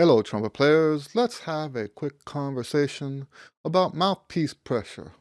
Hello, trumpet players. Let's have a quick conversation about mouthpiece pressure.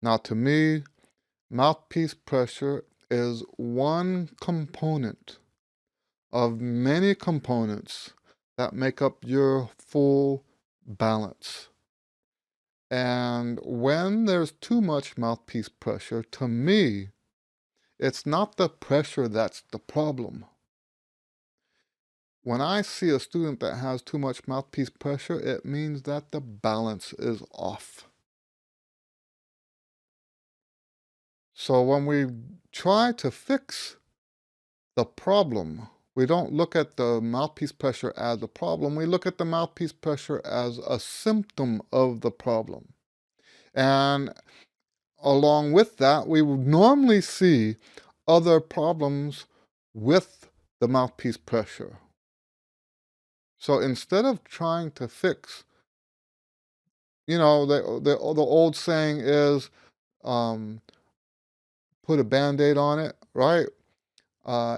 Now, to me, mouthpiece pressure is one component of many components that make up your full balance. And when there's too much mouthpiece pressure, to me, it's not the pressure that's the problem. When I see a student that has too much mouthpiece pressure, it means that the balance is off. So when we try to fix the problem, we don't look at the mouthpiece pressure as a problem. We look at the mouthpiece pressure as a symptom of the problem. And along with that, we would normally see other problems with the mouthpiece pressure. So instead of trying to fix, the old saying is, um, put a Band-Aid on it, right?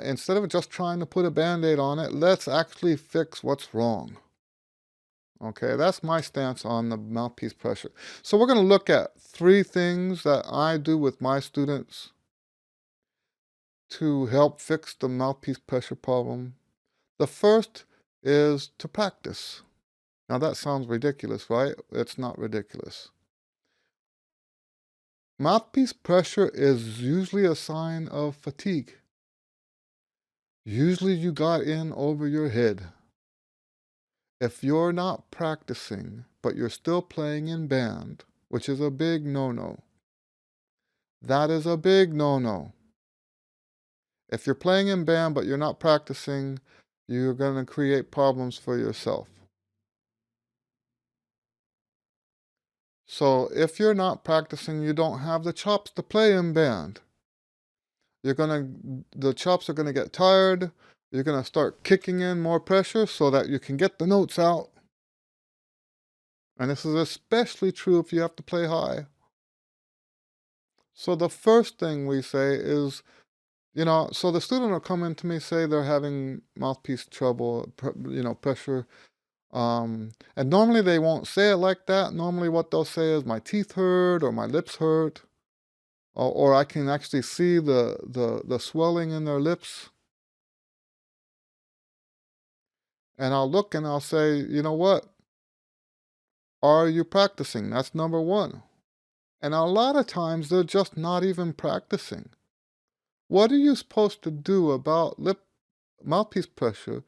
Instead of just trying to put a Band-Aid on it, let's actually fix what's wrong. Okay, that's my stance on the mouthpiece pressure. So we're going to look at 3 things that I do with my students to help fix the mouthpiece pressure problem. The first is to practice. Now that sounds ridiculous, right? It's not ridiculous. Mouthpiece pressure is usually a sign of fatigue. Usually you got in over your head. If you're not practicing, but you're still playing in band, which is a big no-no. That is a big no-no. If you're playing in band, but you're not practicing, you're going to create problems for yourself. So if you're not practicing, you don't have the chops to play in band. The chops are gonna get tired. You're gonna start kicking in more pressure so that you can get the notes out. And this is especially true if you have to play high. So the first thing we say is, so the student will come in to me, say they're having mouthpiece trouble, pressure. And normally they won't say it like that. Normally what they'll say is my teeth hurt or my lips hurt. Or I can actually see the swelling in their lips. And I'll look and I'll say, you know what? Are you practicing? That's number one. And a lot of times they're just not even practicing. What are you supposed to do about mouthpiece pressure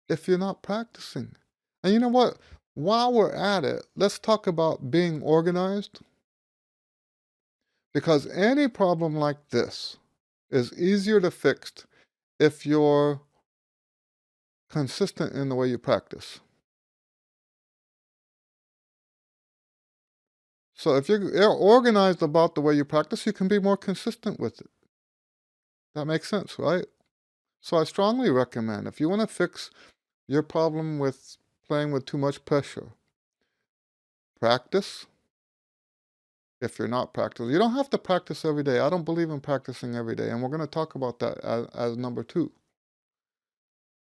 if you're not practicing? And you know what? While we're at it, let's talk about being organized. Because any problem like this is easier to fix if you're consistent in the way you practice. So if you're organized about the way you practice, you can be more consistent with it. That makes sense, right? So I strongly recommend if you want to fix your problem with playing with too much pressure, practice. If you're not practicing, you don't have to practice every day. I don't believe in practicing every day, and we're going to talk about that as number 2.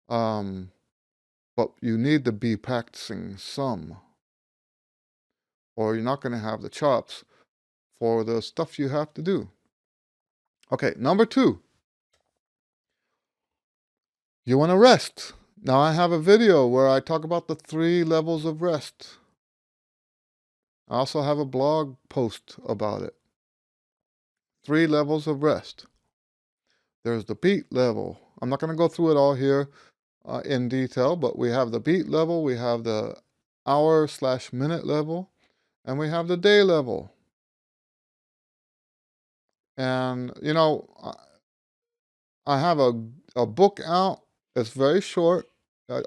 Um, but you need to be practicing some, or you're not going to have the chops for the stuff you have to do. Okay, number 2. You want to rest. Now I have a video where I talk about the 3 levels of rest. I also have a blog post about it. 3 levels of rest. There's the beat level. I'm not going to go through it all here in detail, but we have the beat level, we have the hour/minute level, and we have the day level. And, I have a book out. It's very short.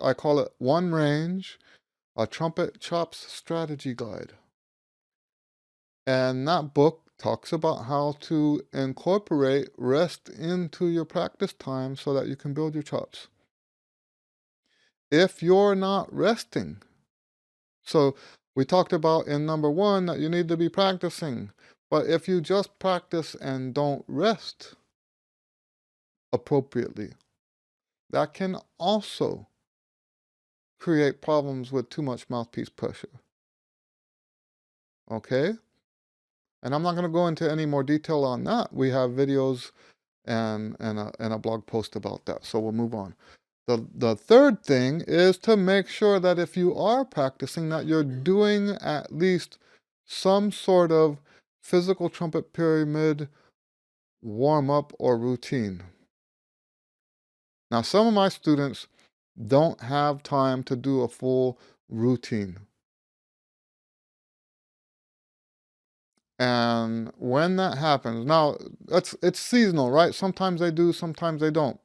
I call it One Range, a Trumpet Chops Strategy Guide. And that book talks about how to incorporate rest into your practice time so that you can build your chops. If you're not resting, so we talked about in number 1 that you need to be practicing, but if you just practice and don't rest appropriately, that can also create problems with too much mouthpiece pressure. Okay? And I'm not going to go into any more detail on that. We have videos and a blog post about that. So we'll move on. The third thing is to make sure that if you are practicing, that you're doing at least some sort of physical trumpet pyramid warm-up or routine. Now, some of my students don't have time to do a full routine. And when that happens, now it's seasonal, right? Sometimes they do, sometimes they don't.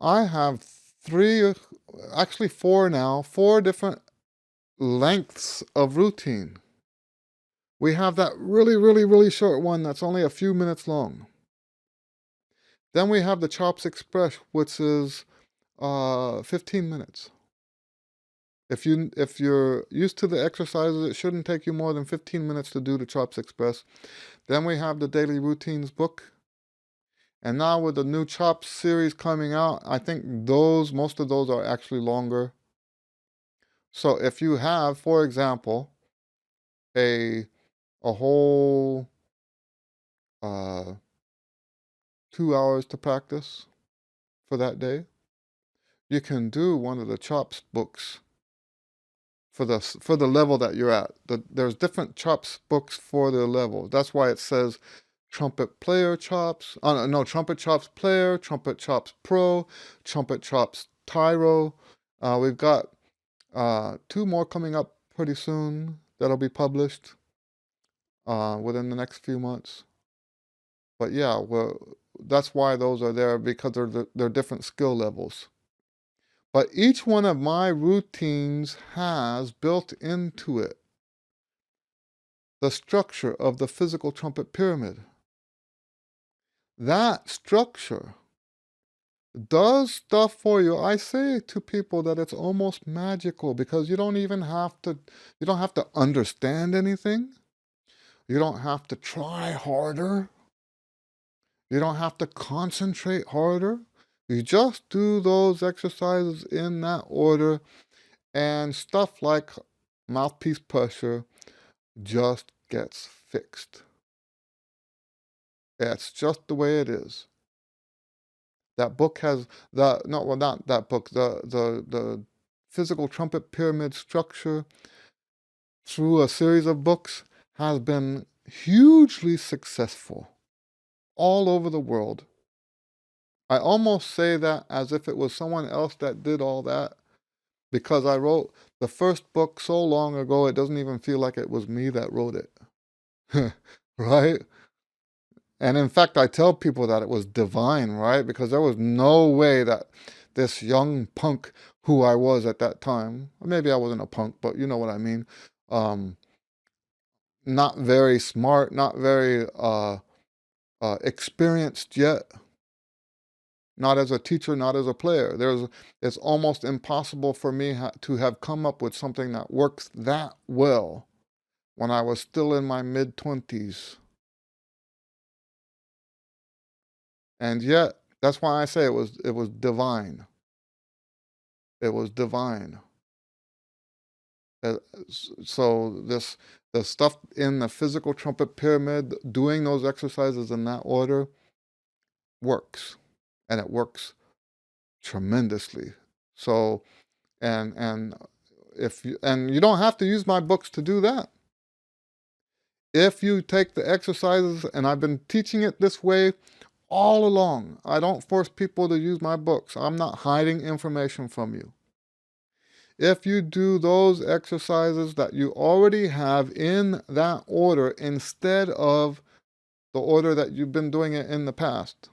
I have 3, actually 4 now, 4 different lengths of routine. We have that really, really, really short one that's only a few minutes long. Then we have the Chops Express, which is 15 minutes. If you're used to the exercises, it shouldn't take you more than 15 minutes to do the Chops Express. Then we have the Daily Routines book. And now with the new Chops series coming out, I think most of those are actually longer. So if you have, for example, a whole 2 hours to practice for that day, you can do one of the Chops books for the level that you're at. There's different Chops books for the level. That's why it says trumpet player chops. No, trumpet chops player, trumpet chops pro, trumpet chops tyro. We've got 2 more coming up pretty soon that'll be published within the next few months. But yeah, that's why those are there, because they're different skill levels. But each one of my routines has built into it the structure of the physical trumpet pyramid. That structure does stuff for you. I say to people that it's almost magical, because you don't have to understand anything. You don't have to try harder. You don't have to concentrate harder. You just do those exercises in that order, and stuff like mouthpiece pressure just gets fixed. It's just the way it is. That book has not that book, the physical trumpet pyramid structure through a series of books has been hugely successful all over the world. I almost say that as if it was someone else that did all that, because I wrote the first book so long ago, it doesn't even feel like it was me that wrote it. Right? And in fact, I tell people that it was divine, right? Because there was no way that this young punk who I was at that time, maybe I wasn't a punk, but you know what I mean, not very smart, not very experienced yet, not as a teacher, not as a player. It's almost impossible for me to have come up with something that works that well when I was still in my mid-20s. And yet, that's why I say it was divine. It was divine. So the stuff in the physical trumpet pyramid, doing those exercises in that order, works, and it works tremendously. So, and you don't have to use my books to do that. If you take the exercises, and I've been teaching it this way all along. I don't force people to use my books. I'm not hiding information from you. If you do those exercises that you already have in that order instead of the order that you've been doing it in the past,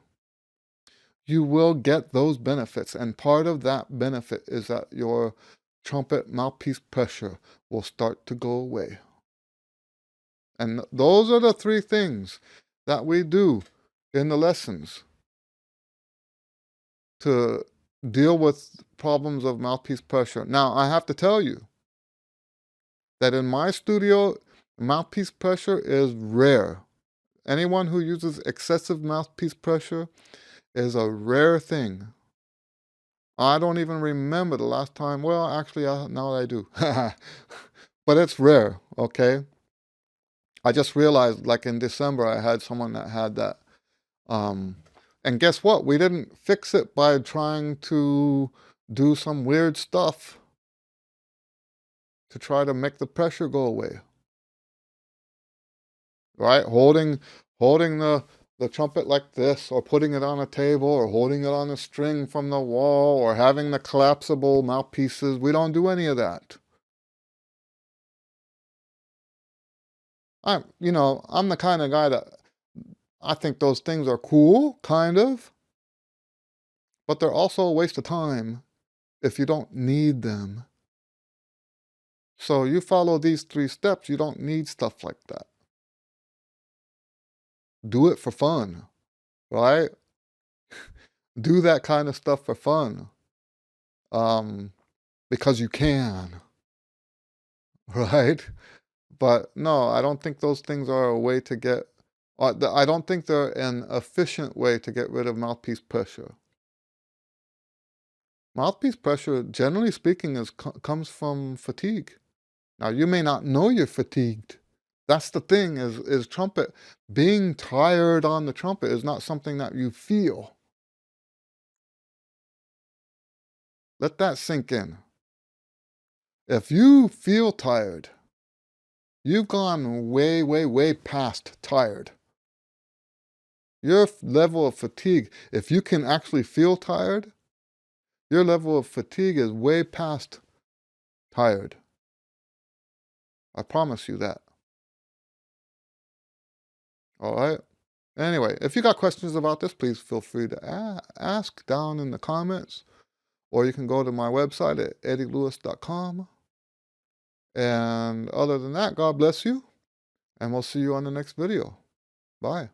you will get those benefits. And part of that benefit is that your trumpet mouthpiece pressure will start to go away. And those are the 3 things that we do in the lessons to deal with problems of mouthpiece pressure. Now, I have to tell you that in my studio, mouthpiece pressure is rare. Anyone who uses excessive mouthpiece pressure is a rare thing. I don't even remember the last time. Well, actually, now I do. But it's rare, okay? I just realized, like in December, I had someone that had that. And guess what? We didn't fix it by trying to do some weird stuff to try to make the pressure go away. Right? Holding the trumpet like this, or putting it on a table, or holding it on a string from the wall, or having the collapsible mouthpieces. We don't do any of that. I'm the kind of guy that I think those things are cool, kind of, but they're also a waste of time if you don't need them. So you follow these 3 steps, you don't need stuff like that. Do it for fun, right? Do that kind of stuff for fun, because you can, right? But no, I don't think those things are a way to get, I don't think they're an efficient way to get rid of mouthpiece pressure. Mouthpiece pressure, generally speaking, comes from fatigue. Now, you may not know you're fatigued. That's the thing, is trumpet, being tired on the trumpet is not something that you feel. Let that sink in. If you feel tired, you've gone way, way, way past tired. Your level of fatigue, if you can actually feel tired, your level of fatigue is way past tired. I promise you that. All right? Anyway, if you got questions about this, please feel free to ask down in the comments, or you can go to my website at eddielewis.com. And other than that, God bless you, and we'll see you on the next video. Bye.